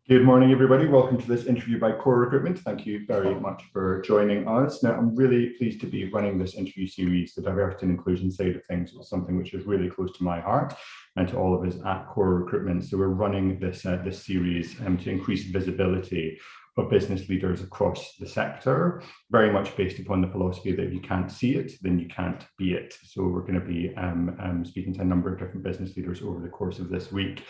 Good morning, everybody. Welcome to this interview by Core Recruitment. Thank you very much for joining us. Now, I'm really pleased to be running this interview series. The diversity and inclusion side of things is something which is really close to my heart and to all of us at Core Recruitment. So we're running this series to increase visibility of business leaders across the sector, very much based upon the philosophy that if you can't see it, then you can't be it. So we're going to be speaking to a number of different business leaders over the course of this week.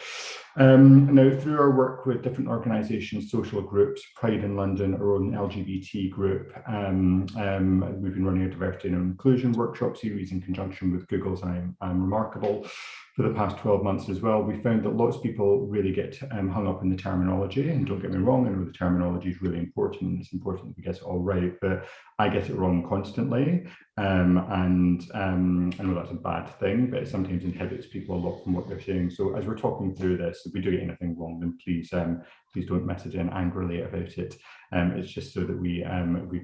Now, through our work with different organisations, social groups, Pride in London, our own LGBT group, we've been running a diversity and inclusion workshop series in conjunction with Google's I'm Remarkable for the past 12 months as well. We found that lots of people really get hung up in the terminology, and don't get me wrong, I know the terminology is really important. It's important that we get it all right, but I get it wrong constantly. I know that's a bad thing, but it sometimes inhibits people a lot from what they're saying. So as we're talking through this, if we do get anything wrong, then please don't message in angrily about it. It's just so that we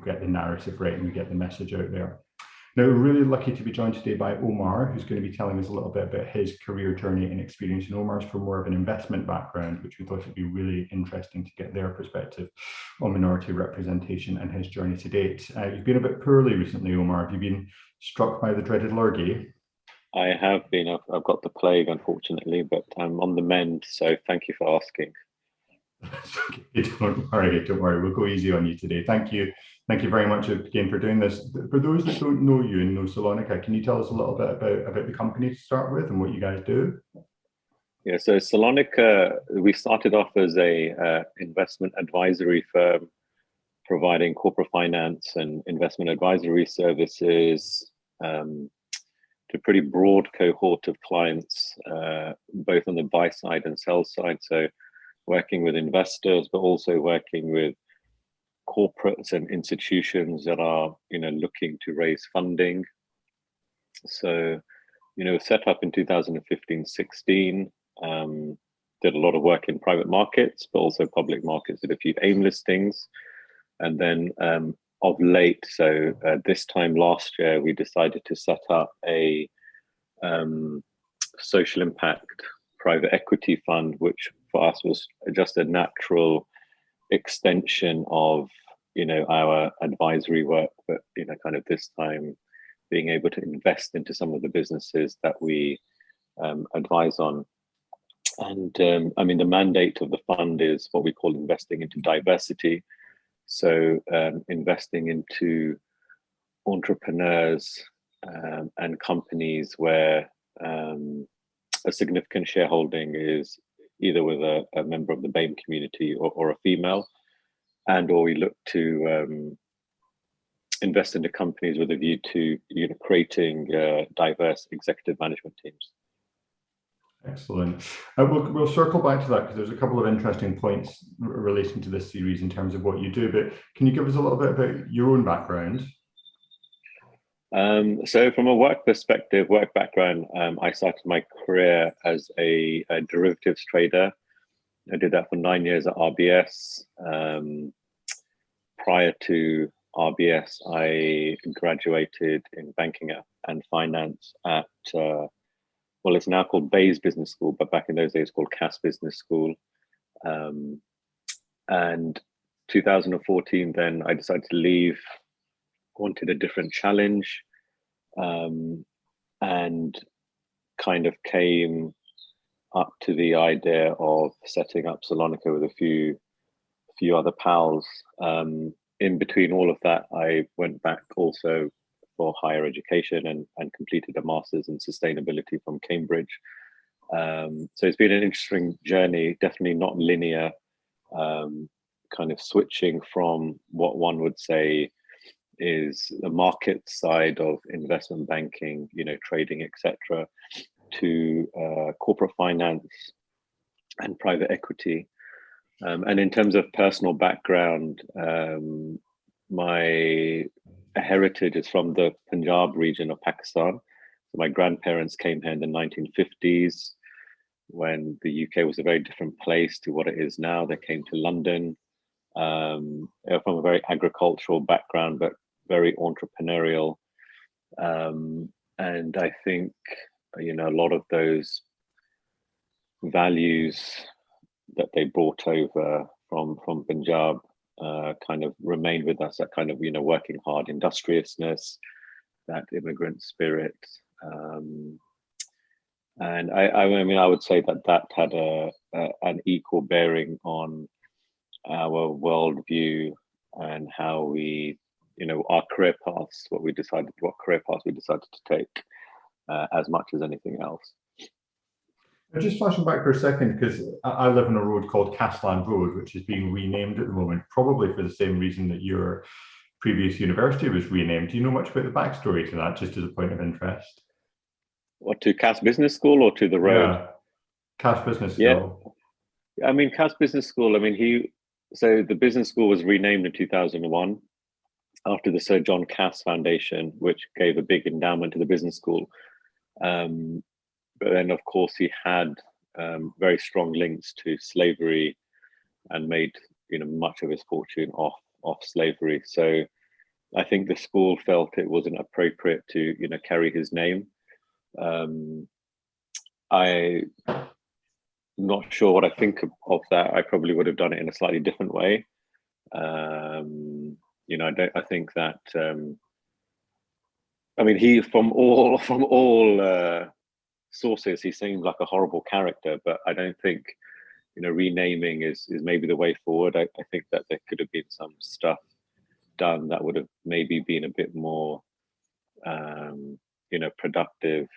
get the narrative right and we get the message out there. Now, we're really lucky to be joined today by Omar, who's going to be telling us a little bit about his career journey and experience. And Omar's from more of an investment background, which we thought would be really interesting to get their perspective on minority representation and his journey to date. You've been a bit poorly recently, Omar. Have you been struck by the dreaded lurgy? I have been. I've got the plague, unfortunately, but I'm on the mend. So thank you for asking. Okay, don't worry. We'll go easy on you today. Thank you very much again for doing this. For those that don't know you and know Salonika, can you tell us a little bit about the company to start with and what you guys do? Yeah, so Salonika, we started off as a investment advisory firm providing corporate finance and investment advisory services to a pretty broad cohort of clients, both on the buy side and sell side. So working with investors, but also working with corporates and institutions that are, looking to raise funding. So, set up in 2015-16, did a lot of work in private markets, but also public markets, did a few AIM listings. And then of late, so this time last year, we decided to set up a social impact private equity fund, which for us was just a natural extension of our advisory work, but kind of this time being able to invest into some of the businesses that we advise on. And the mandate of the fund is what we call investing into diversity. So investing into entrepreneurs and companies where a significant shareholding is either with a member of the BAME community or a female, or we look to invest into companies with a view to creating diverse executive management teams. Excellent. We'll circle back to that because there's a couple of interesting points relating to this series in terms of what you do, but can you give us a little bit about your own background? So from a work background, I started my career as a derivatives trader. I did that for 9 years at RBS. Prior to RBS, I graduated in banking and finance at, it's now called Bayes Business School, but back in those days called Cass Business School. And 2014, then I decided to leave, wanted a different challenge, and kind of came up to the idea of setting up Salonika with a few other pals. In between all of that, I went back also for higher education and completed a master's in sustainability from Cambridge. So it's been an interesting journey, definitely not linear, kind of switching from what one would say is the market side of investment banking, trading, etc., to corporate finance and private equity. And in terms of personal background, my heritage is from the Punjab region of Pakistan. So my grandparents came here in the 1950s when the UK was a very different place to what it is now. They came to London. They're from a very agricultural background, but very entrepreneurial. And I think, a lot of those values that they brought over from Punjab kind of remained with us. That kind of working hard industriousness, that immigrant spirit, and I mean I would say that had an equal bearing on our worldview and how we our career paths, what career paths we decided to take, as much as anything else. Just flashing back for a second, because I live on a road called Casson Road, which is being renamed at the moment, probably for the same reason that your previous university was renamed. Do you know much about the backstory to that, just as a point of interest? What, to Cass Business School or to the road? Yeah, Cass Business School. Yeah, I mean, Cass Business School, I mean, so the business school was renamed in 2001 after the Sir John Cass Foundation, which gave a big endowment to the business school. But then, of course, he had very strong links to slavery and made much of his fortune off slavery. So I think the school felt it wasn't appropriate to carry his name. I'm not sure what I think of that. I probably would have done it in a slightly different way. I think that. I mean, he from all sources, he seemed like a horrible character, but I don't think renaming is maybe the way forward. I think that there could have been some stuff done that would have maybe been a bit more productive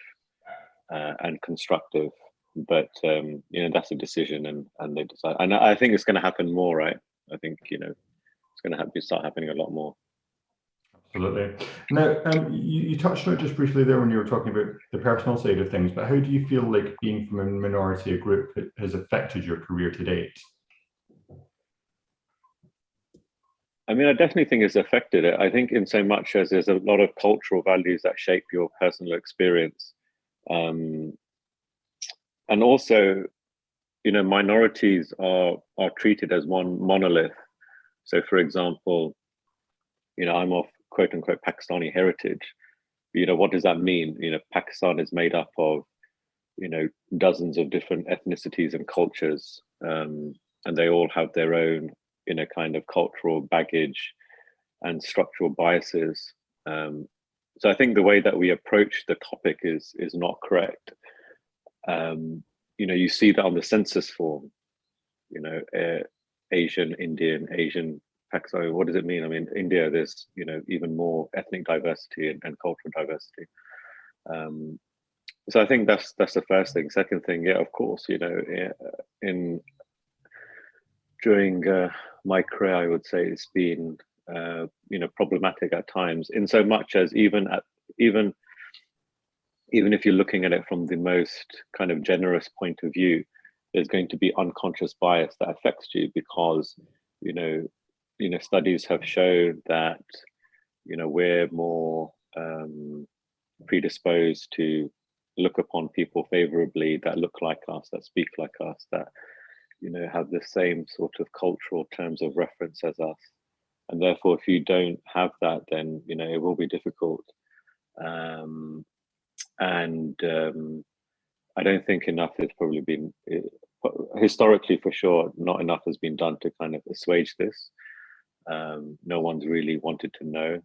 and constructive, but that's a decision, and they decide, and I think it's going to happen more, right? I think it's going to start happening a lot more. Absolutely. Now, you touched on it just briefly there when you were talking about the personal side of things, but how do you feel like being from a minority group has affected your career to date? I mean, I definitely think it's affected it. I think in so much as there's a lot of cultural values that shape your personal experience. And also, minorities are treated as one monolith. So, for example, I'm of quote unquote Pakistani heritage. What does that mean? Pakistan is made up of, dozens of different ethnicities and cultures, and they all have their own, kind of cultural baggage and structural biases. So I think the way that we approach the topic is not correct. You see that on the census form, Asian, Indian, Asian, Pakistani. What does it mean? I mean, India, there's even more ethnic diversity and cultural diversity. So I think that's the first thing. Second thing, yeah, of course, during my career, I would say it's been problematic at times, in so much as even if you're looking at it from the most kind of generous point of view, there's going to be unconscious bias that affects you, because studies have shown that we're more predisposed to look upon people favorably that look like us, that speak like us, that have the same sort of cultural terms of reference as us. And therefore, if you don't have that, then it will be difficult. I don't think enough has probably been, historically for sure, not enough has been done to kind of assuage this. No one's really wanted to know.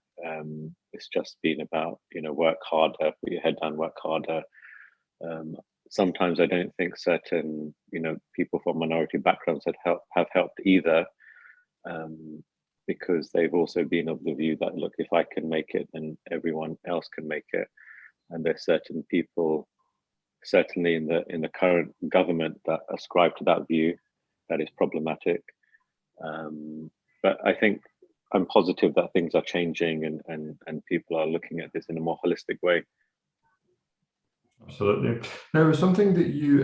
It's just been about work harder, put your head down, work harder. Sometimes I don't think certain people from minority backgrounds have helped either, because they've also been of the view that, look, if I can make it, then everyone else can make it. And there's certain people, certainly in the current government, that ascribe to that view. That is problematic. But I think I'm positive that things are changing, and people are looking at this in a more holistic way. Absolutely. Now, something that you,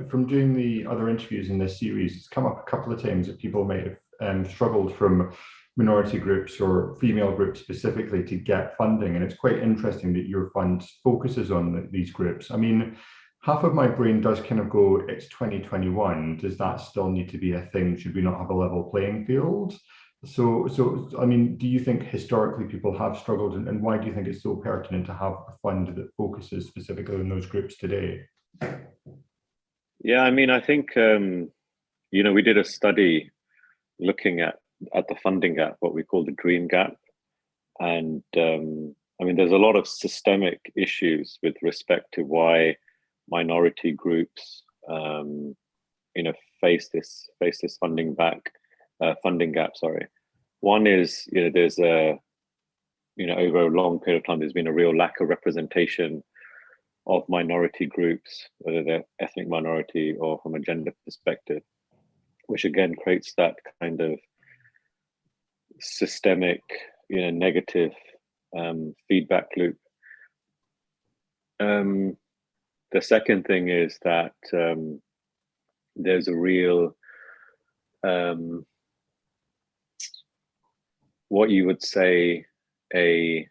from doing the other interviews in this series, it's come up a couple of times that people might have struggled from minority groups or female groups specifically to get funding. And it's quite interesting that your fund focuses on these groups. I mean, half of my brain does kind of go, it's 2021. Does that still need to be a thing? Should we not have a level playing field? So I mean, do you think historically people have struggled, and why do you think it's so pertinent to have a fund that focuses specifically on those groups today? Yeah, I mean, I think we did a study looking at the funding gap, what we call the dream gap. And I mean, there's a lot of systemic issues with respect to why minority groups, face this funding gap. Sorry. One is, there's over a long period of time, there's been a real lack of representation of minority groups, whether they're ethnic minority or from a gender perspective, which again creates that kind of systemic, negative feedback loop. The second thing is that there's a real, what you would say, a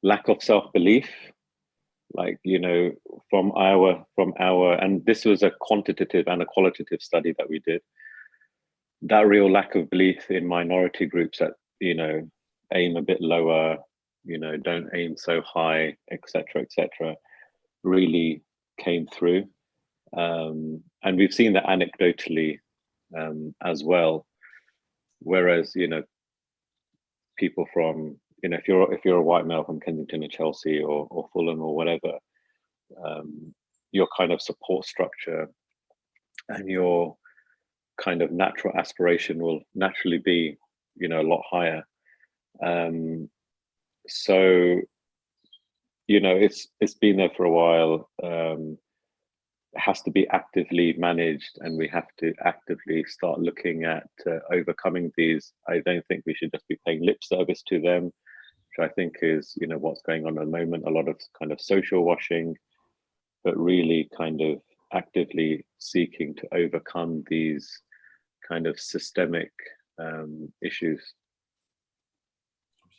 lack of self-belief, like, from our, and this was a quantitative and a qualitative study that we did, that real lack of belief in minority groups that, aim a bit lower, don't aim so high, etc., really came through. And we've seen that anecdotally as well. Whereas, people from, if you're a white male from Kensington or Chelsea or Fulham or whatever, your kind of support structure and your kind of natural aspiration will naturally be, a lot higher. So, it's been there for a while. It has to be actively managed, and we have to actively start looking at overcoming these. I don't think we should just be paying lip service to them, which I think is, what's going on at the moment, a lot of kind of social washing, but really kind of actively seeking to overcome these kind of systemic issues.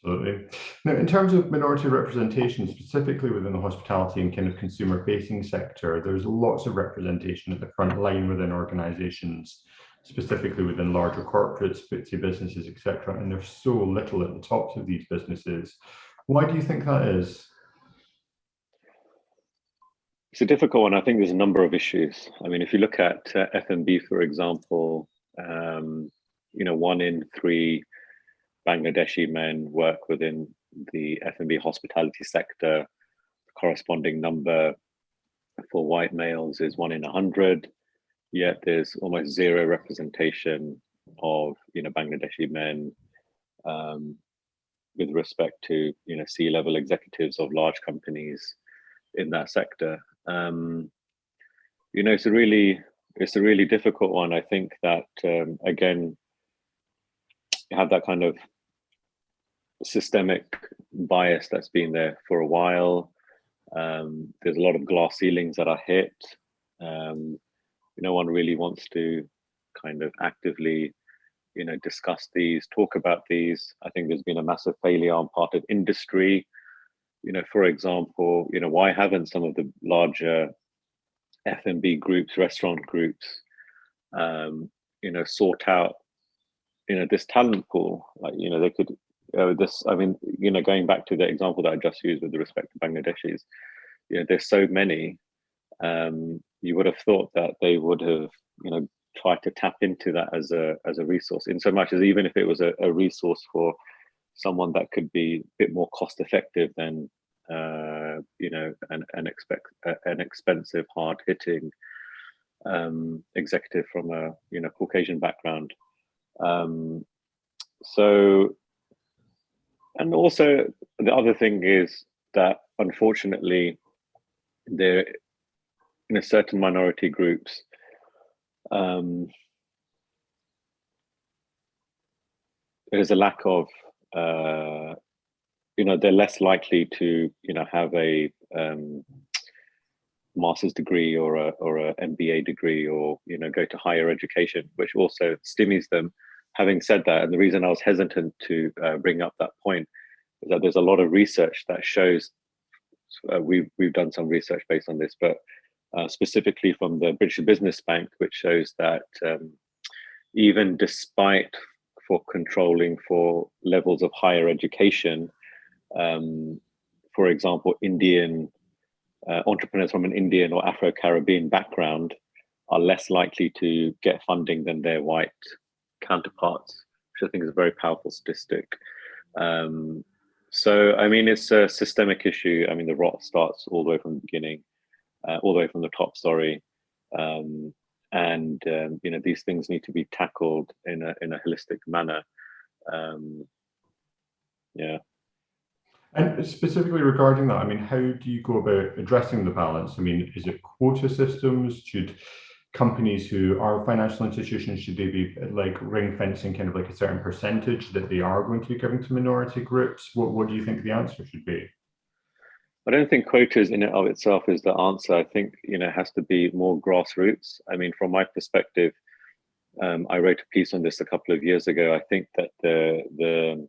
Absolutely. Now, in terms of minority representation, specifically within the hospitality and kind of consumer-facing sector, there's lots of representation at the front line within organisations, specifically within larger corporates, FTSE businesses, etc. And there's so little at the tops of these businesses. Why do you think that is? It's a difficult one. I think there's a number of issues. I mean, if you look at F&B, for example, 1 in 3 Bangladeshi men work within the F&B hospitality sector. The corresponding number for white males is 1 in 100. Yet there's almost zero representation of Bangladeshi men with respect to C-level executives of large companies in that sector. It's a really difficult one. I think that again, you have that kind of systemic bias that's been there for a while. There's a lot of glass ceilings that are hit. No one really wants to kind of actively, discuss these, talk about these. I think there's been a massive failure on part of industry. For example, why haven't some of the larger F&B groups, restaurant groups, sort out, this talent pool? Like, they could, going back to the example that I just used with respect to Bangladeshis, there's so many, you would have thought that they would have, tried to tap into that as a resource, in so much as even if it was a resource for someone that could be a bit more cost effective than an expensive, hard hitting executive from a Caucasian background. So, and also the other thing is that unfortunately there, certain minority groups, there's a lack of they're less likely to have a master's degree or a MBA degree, or go to higher education, which also stymies them. Having said that, and the reason I was hesitant to bring up that point is that there's a lot of research that shows, we've done some research based on this, but specifically from the British Business Bank, which shows that even despite for controlling for levels of higher education, for example, Indian entrepreneurs from an Indian or Afro-Caribbean background are less likely to get funding than their white counterparts, which I think is a very powerful statistic. So, I mean, it's a systemic issue. I mean, the rot starts all the way from the beginning, all the way from the top, sorry. These things need to be tackled in a holistic manner. Yeah. And specifically regarding that, I mean, how do you go about addressing the balance? I mean, is it quota systems? Should companies who are financial institutions, should they be like ring fencing kind of like a certain percentage that they are going to be giving to minority groups? What do you think the answer should be? I don't think quotas in and of itself is the answer. I think, it has to be more grassroots. I mean, from my perspective, I wrote a piece on this a couple of years ago. I think that the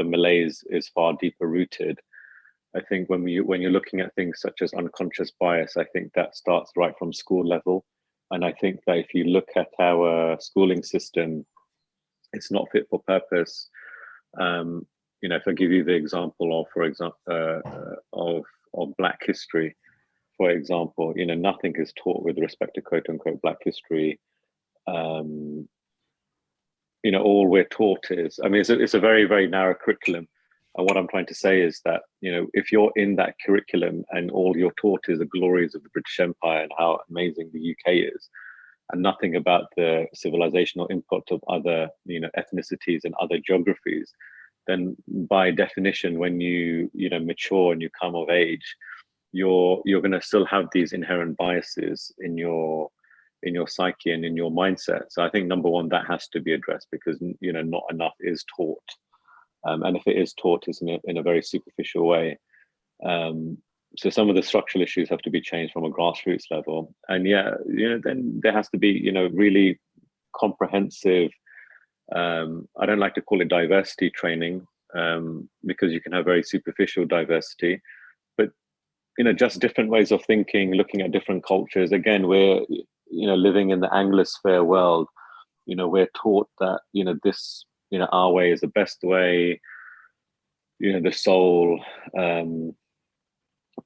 malaise is far deeper rooted. I think when you're looking at things such as unconscious bias, I think that starts right from school level. And I think that if you look at our schooling system, it's not fit for purpose. If I give you the example of, for example, of Black history, for example, nothing is taught with respect to quote unquote Black history. All we're taught is, I mean, it's a very, very narrow curriculum. And what I'm trying to say is that, if you're in that curriculum and all you're taught is the glories of the British Empire and how amazing the UK is, and nothing about the civilizational input of other, ethnicities and other geographies, then by definition, when you mature and you come of age, you're going to still have these inherent biases in your psyche and in your mindset. So I think number one, that has to be addressed, because not enough is taught, and if it is taught, it's in a very superficial way. So some of the structural issues have to be changed from a grassroots level, and then there has to be really comprehensive. I don't like to call it diversity training, because you can have very superficial diversity, but just different ways of thinking, looking at different cultures. Again, we're living in the Anglosphere world. We're taught that this our way is the best way. The sole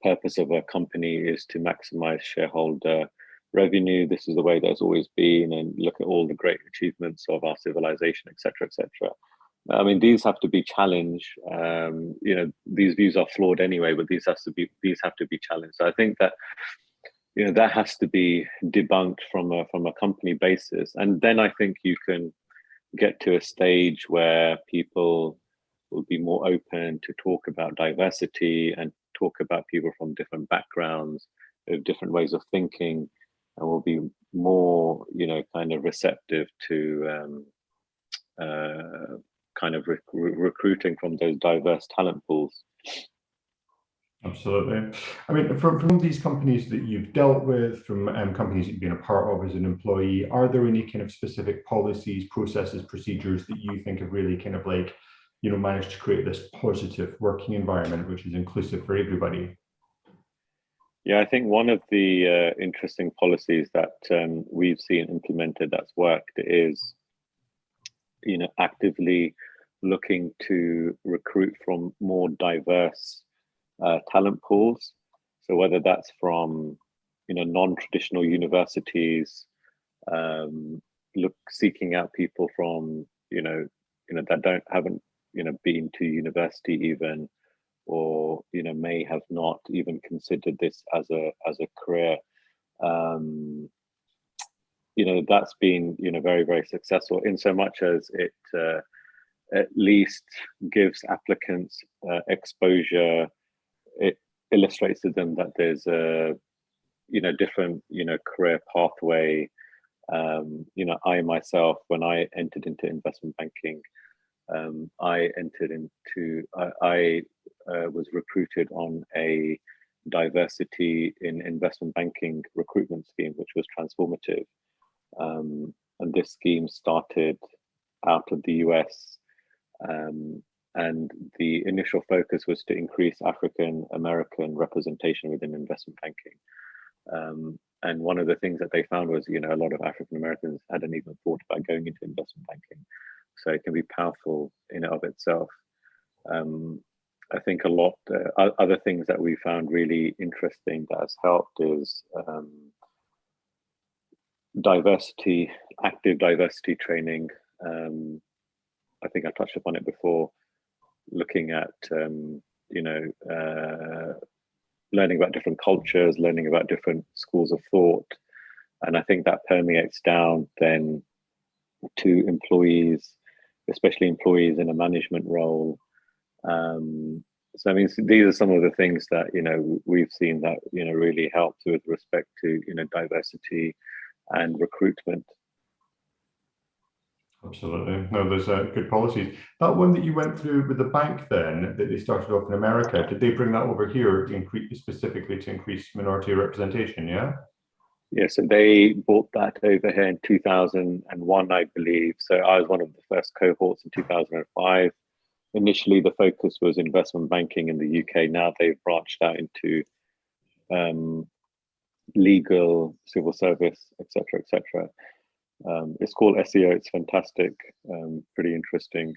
purpose of a company is to maximize shareholder revenue. This is the way that's always been, and look at all the great achievements of our civilization, etc., etc. I mean, these have to be challenged. These views are flawed anyway, but these have to be challenged. So I think that that has to be debunked from a company basis, and then I think you can get to a stage where people will be more open to talk about diversity and talk about people from different backgrounds, different ways of thinking, and will be more, kind of receptive to kind of recruiting from those diverse talent pools. Absolutely. I mean, from these companies that you've dealt with, from companies that you've been a part of as an employee, are there any kind of specific policies, processes, procedures that you think have really kind of like, managed to create this positive working environment, which is inclusive for everybody? Yeah, I think one of the interesting policies that we've seen implemented that's worked is, actively looking to recruit from more diverse talent pools. So whether that's from, non-traditional universities, seeking out people from, that haven't, been to university even, or may have not even considered this as a career. That's been very, very successful, in so much as it at least gives applicants exposure. It illustrates to them that there's a different career pathway. I myself, when I entered into investment banking, I was recruited on a diversity in investment banking recruitment scheme, which was transformative. And this scheme started out of the US, and the initial focus was to increase African American representation within investment banking. And one of the things that they found was, a lot of African Americans hadn't even thought about going into investment banking. So it can be powerful in and of itself. I think a lot, other things that we found really interesting that has helped is diversity, active diversity training. I think I touched upon it before, looking at, learning about different cultures, learning about different schools of thought. And I think that permeates down then to employees, especially employees in a management role. So I mean, these are some of the things that, we've seen that, really helps with respect to, diversity and recruitment. Absolutely. No, there's good policies. That one that you went through with the bank then, that they started off in America, did they bring that over here to increase, specifically to increase minority representation, yeah? Yeah, so they bought that over here in 2001, I believe. So I was one of the first cohorts in 2005. Initially, the focus was investment banking in the UK. Now they've branched out into legal, civil service, etc., etc. It's called SEO. It's fantastic, pretty interesting.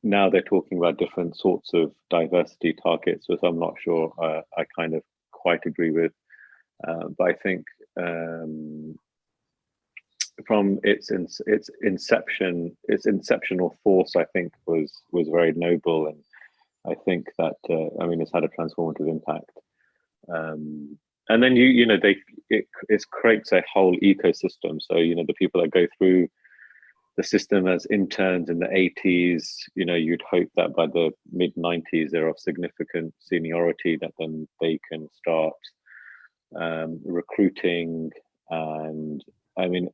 Now they're talking about different sorts of diversity targets, which I'm not sure I kind of quite agree with. But I think from its inception, its inceptional force, I think was very noble, and I think that it's had a transformative impact. And then it creates a whole ecosystem. So the people that go through the system as interns in the 80s, you'd hope that by the mid 90s they're of significant seniority, that then they can start recruiting, and I mean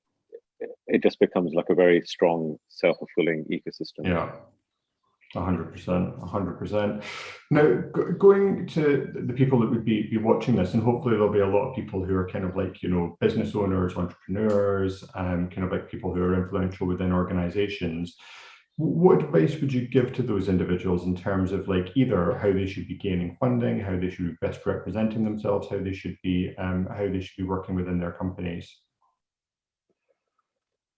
it just becomes like a very strong self-fulfilling ecosystem. Yeah. 100%, 100%. Now, going to the people that would be watching this, and hopefully there'll be a lot of people who are kind of like, business owners, entrepreneurs, kind of like people who are influential within organizations. What advice would you give to those individuals in terms of like either how they should be gaining funding, how they should be best representing themselves, how they should be working within their companies?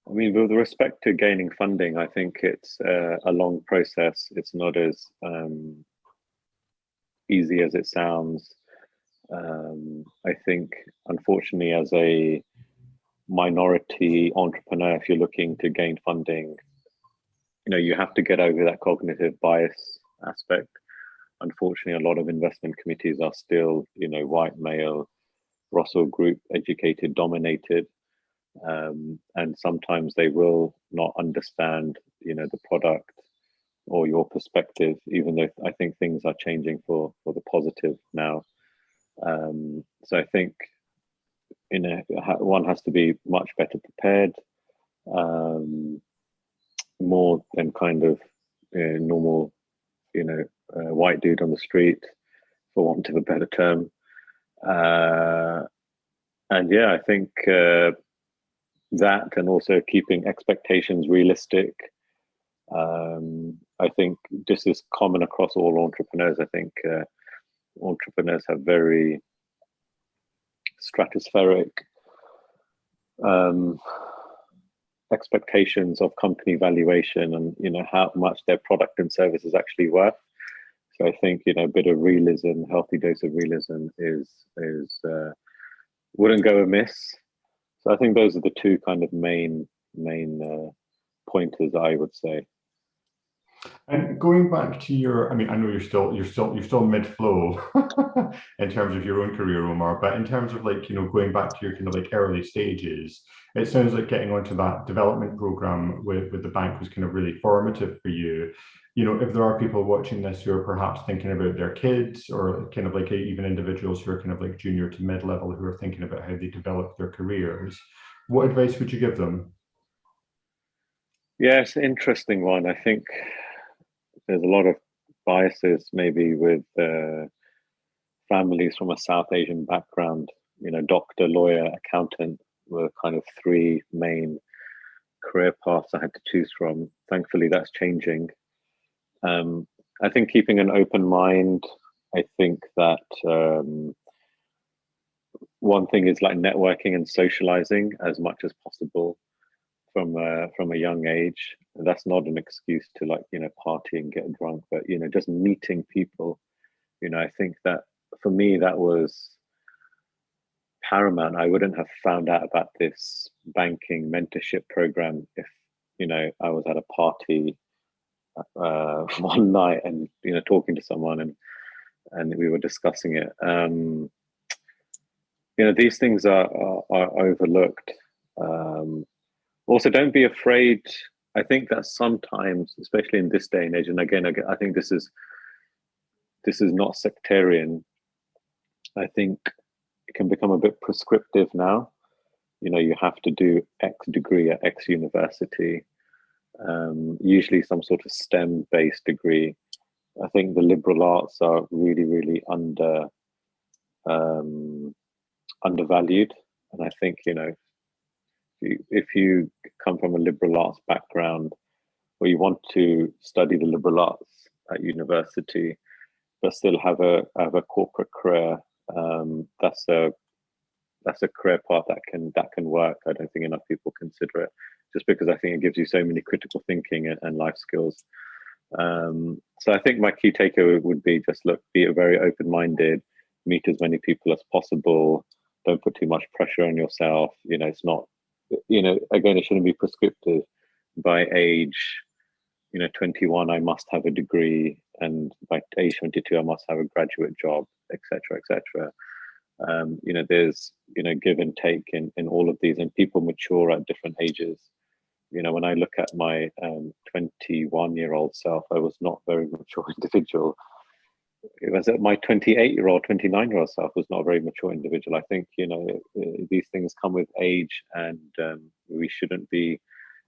I mean, with respect to gaining funding, I think it's a long process. It's not as easy as it sounds. I think, unfortunately, as a minority entrepreneur, if you're looking to gain funding, you have to get over that cognitive bias aspect. Unfortunately, a lot of investment committees are still, white male, Russell Group educated, dominated. And sometimes they will not understand, the product or your perspective, even though I think things are changing for the positive now. So I think, one has to be much better prepared, more than kind of normal, white dude on the street, for want of a better term. And yeah, I think that, and also keeping expectations realistic. I think this is common across all entrepreneurs. I think entrepreneurs have very stratospheric expectations of company valuation, and how much their product and service is actually worth. So I think a bit of realism, healthy dose of realism is wouldn't go amiss. So I think those are the two kind of main pointers, I would say. And going back to your, I mean, I know you're still mid-flow in terms of your own career, Omar, but in terms of like, going back to your kind of like early stages, it sounds like getting onto that development program with the bank was kind of really formative for you. If there are people watching this who are perhaps thinking about their kids, or kind of like even individuals who are kind of like junior to mid-level who are thinking about how they develop their careers, what advice would you give them? Yeah, it's an interesting one. I think there's a lot of biases maybe with families from a South Asian background. Doctor, lawyer, accountant were kind of three main career paths I had to choose from. Thankfully, that's changing. I think keeping an open mind. I think that one thing is like networking and socializing as much as possible from a young age. And that's not an excuse to like party and get drunk, but just meeting people. I think that for me that was paramount. I wouldn't have found out about this banking mentorship program if, you know, I was at a party one night and, you know, talking to someone and we were discussing it. You know, these things are overlooked. Also, don't be afraid. I think that sometimes, especially in this day and age, and again, I think this is not sectarian. I think it can become a bit prescriptive now. You know, you have to do X degree at X university, usually some sort of STEM-based degree. I think the liberal arts are really, really undervalued. And I think, you know, if you come from a liberal arts background or you want to study the liberal arts at university, but still have a corporate career, that's a career path that can work. I don't think enough people consider it, just because I think it gives you so many critical thinking and life skills. So I think my key takeaway would be just be very open-minded, meet as many people as possible. Don't put too much pressure on yourself. You know, it's not, you know, again, it shouldn't be prescriptive. By age, you know, 21, I must have a degree, and by age 22, I must have a graduate job, etc., etc. You know, there's, you know, give and take in all of these, and people mature at different ages. You know, when I look at my 21-year-old self, I was not a very mature individual. It was my 28-year-old, 29-year-old self was not a very mature individual. I think, you know, these things come with age, and we shouldn't be,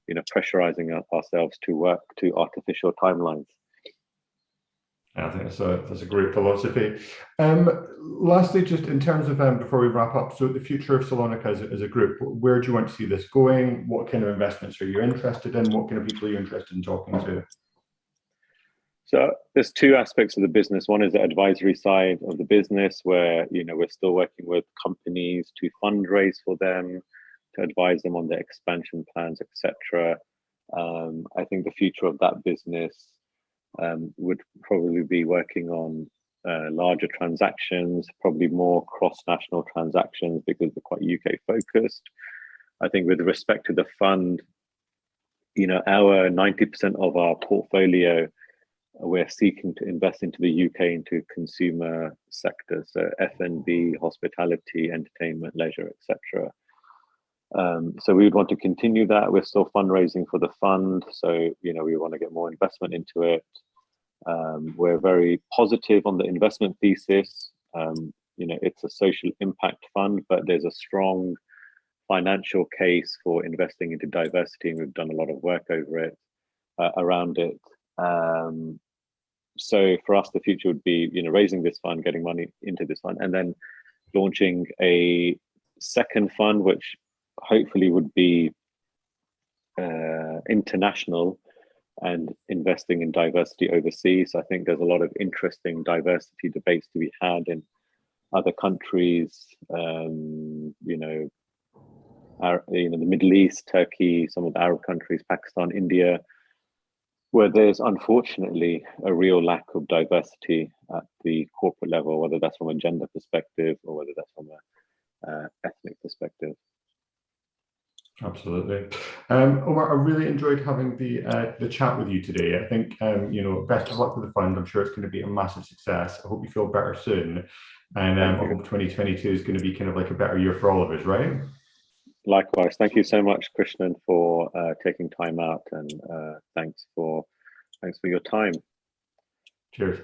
you know, pressurizing ourselves to work to artificial timelines. I think that's a great philosophy. Lastly, just in terms of before we wrap up, so the future of Salonika as a group, where do you want to see this going? What kind of investments are you interested in? What kind of people are you interested in talking to? So there's two aspects of the business. One is the advisory side of the business, where, you know, we're still working with companies to fundraise for them, to advise them on their expansion plans, etc. I think the future of that business would probably be working on larger transactions, probably more cross-national transactions, because we're quite UK focused. I think with respect to the fund, you know, our 90% of our portfolio, we're seeking to invest into the UK, into consumer sectors, so F&B, hospitality, entertainment, leisure, etc. So we would want to continue that. We're still fundraising for the fund, so, you know, we want to get more investment into it. We're very positive on the investment thesis. You know, it's a social impact fund, but there's a strong financial case for investing into diversity, and we've done a lot of work over it, around it. So for us, the future would be, you know, raising this fund, getting money into this fund, and then launching a second fund, which hopefully would be international and investing in diversity overseas. I think there's a lot of interesting diversity debates to be had in other countries, you know, the Middle East, Turkey, some of the Arab countries, Pakistan, India, where there's unfortunately a real lack of diversity at the corporate level, whether that's from a gender perspective or whether that's from a ethnic perspective. Absolutely. Omar, I really enjoyed having the chat with you today. I think, you know, best of luck with the fund. I'm sure it's going to be a massive success. I hope you feel better soon. And I hope 2022 is going to be kind of like a better year for all of us, right? Likewise. Thank you so much, Krishnan, for taking time out, and thanks for your time. Cheers.